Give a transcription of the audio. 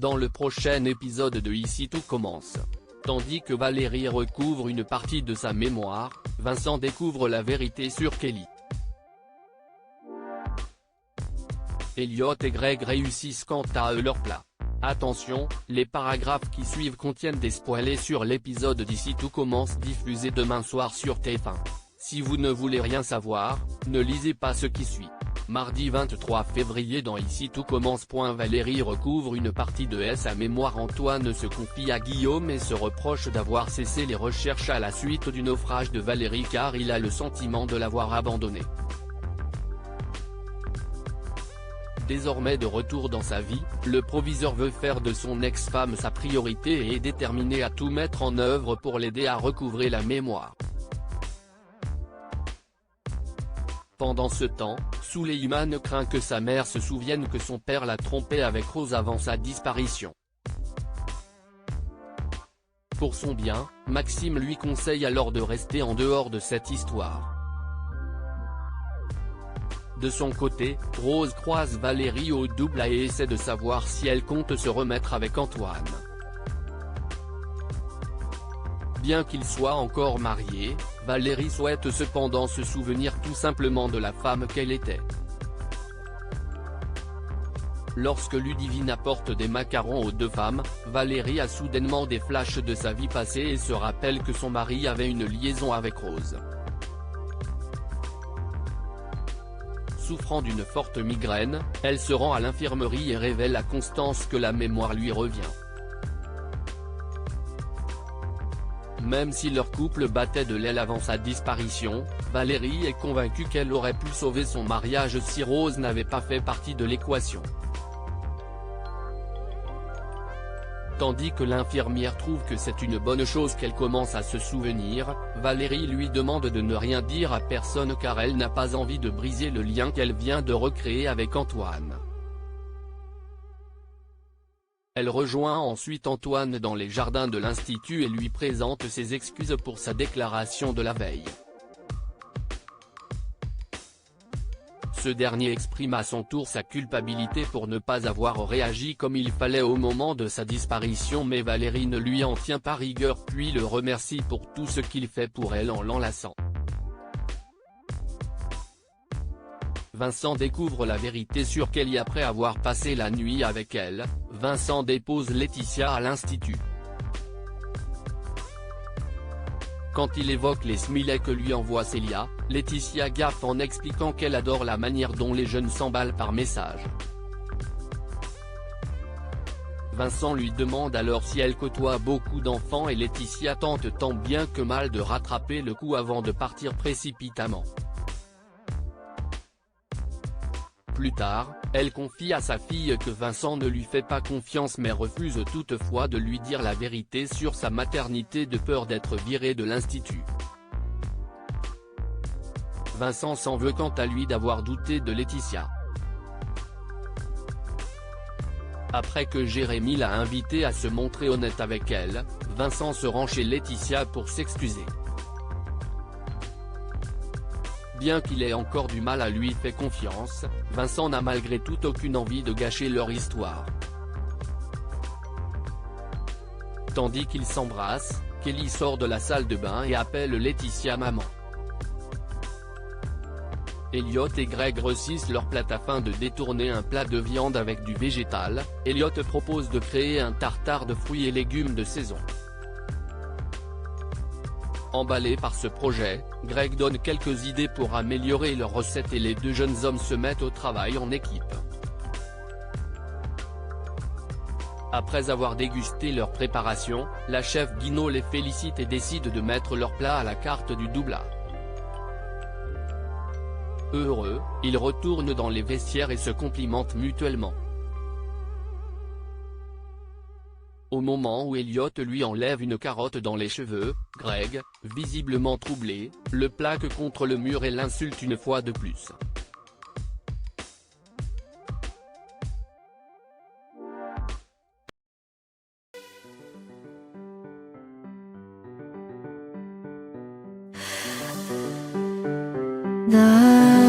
dans le prochain épisode de Ici tout commence. Tandis que Valérie recouvre une partie de sa mémoire, Vincent découvre la vérité sur Kelly. Elliot et Greg réussissent quant à eux leur plat. Attention, les paragraphes qui suivent contiennent des spoilers sur l'épisode d'Ici tout commence diffusé demain soir sur TF1. Si vous ne voulez rien savoir, ne lisez pas ce qui suit. Mardi 23 février dans Ici tout commence. Valérie recouvre une partie de sa mémoire. Antoine se confie à Guillaume et se reproche d'avoir cessé les recherches à la suite du naufrage de Valérie car il a le sentiment de l'avoir abandonnée. Désormais de retour dans sa vie, le proviseur veut faire de son ex-femme sa priorité et est déterminé à tout mettre en œuvre pour l'aider à recouvrer la mémoire. Pendant ce temps, Suleiman craint que sa mère se souvienne que son père l'a trompé avec Rose avant sa disparition. Pour son bien, Maxime lui conseille alors de rester en dehors de cette histoire. De son côté, Rose croise Valérie au double et essaie de savoir si elle compte se remettre avec Antoine. Bien qu'il soit encore marié, Valérie souhaite cependant se souvenir tout simplement de la femme qu'elle était. Lorsque Ludivine apporte des macarons aux deux femmes, Valérie a soudainement des flashs de sa vie passée et se rappelle que son mari avait une liaison avec Rose. Souffrant d'une forte migraine, elle se rend à l'infirmerie et révèle à Constance que la mémoire lui revient. Même si leur couple battait de l'aile avant sa disparition, Valérie est convaincue qu'elle aurait pu sauver son mariage si Rose n'avait pas fait partie de l'équation. Tandis que l'infirmière trouve que c'est une bonne chose qu'elle commence à se souvenir, Valérie lui demande de ne rien dire à personne car elle n'a pas envie de briser le lien qu'elle vient de recréer avec Antoine. Elle rejoint ensuite Antoine dans les jardins de l'Institut et lui présente ses excuses pour sa déclaration de la veille. Ce dernier exprime à son tour sa culpabilité pour ne pas avoir réagi comme il fallait au moment de sa disparition mais Valérie ne lui en tient pas rigueur puis le remercie pour tout ce qu'il fait pour elle en l'enlaçant. Vincent découvre la vérité sur Kelly après avoir passé la nuit avec elle. Vincent dépose Laetitia à l'Institut. Quand il évoque les smileys que lui envoie Célia, Laetitia gaffe en expliquant qu'elle adore la manière dont les jeunes s'emballent par message. Vincent lui demande alors si elle côtoie beaucoup d'enfants et Laetitia tente tant bien que mal de rattraper le coup avant de partir précipitamment. Plus tard, elle confie à sa fille que Vincent ne lui fait pas confiance mais refuse toutefois de lui dire la vérité sur sa maternité de peur d'être viré de l'Institut. Vincent s'en veut quant à lui d'avoir douté de Laetitia. Après que Jérémy l'a invité à se montrer honnête avec elle, Vincent se rend chez Laetitia pour s'excuser. Bien qu'il ait encore du mal à lui faire confiance, Vincent n'a malgré tout aucune envie de gâcher leur histoire. Tandis qu'ils s'embrassent, Kelly sort de la salle de bain et appelle Laetitia maman. Elliot et Greg réussissent leur plat afin de détourner un plat de viande avec du végétal. Elliot propose de créer un tartare de fruits et légumes de saison. Emballé par ce projet, Greg donne quelques idées pour améliorer leur recette et les deux jeunes hommes se mettent au travail en équipe. Après avoir dégusté leur préparation, la chef Guino les félicite et décide de mettre leur plat à la carte du doublard. Heureux, ils retournent dans les vestiaires et se complimentent mutuellement. Au moment où Elliot lui enlève une carotte dans les cheveux, Greg, visiblement troublé, le plaque contre le mur et l'insulte une fois de plus. 날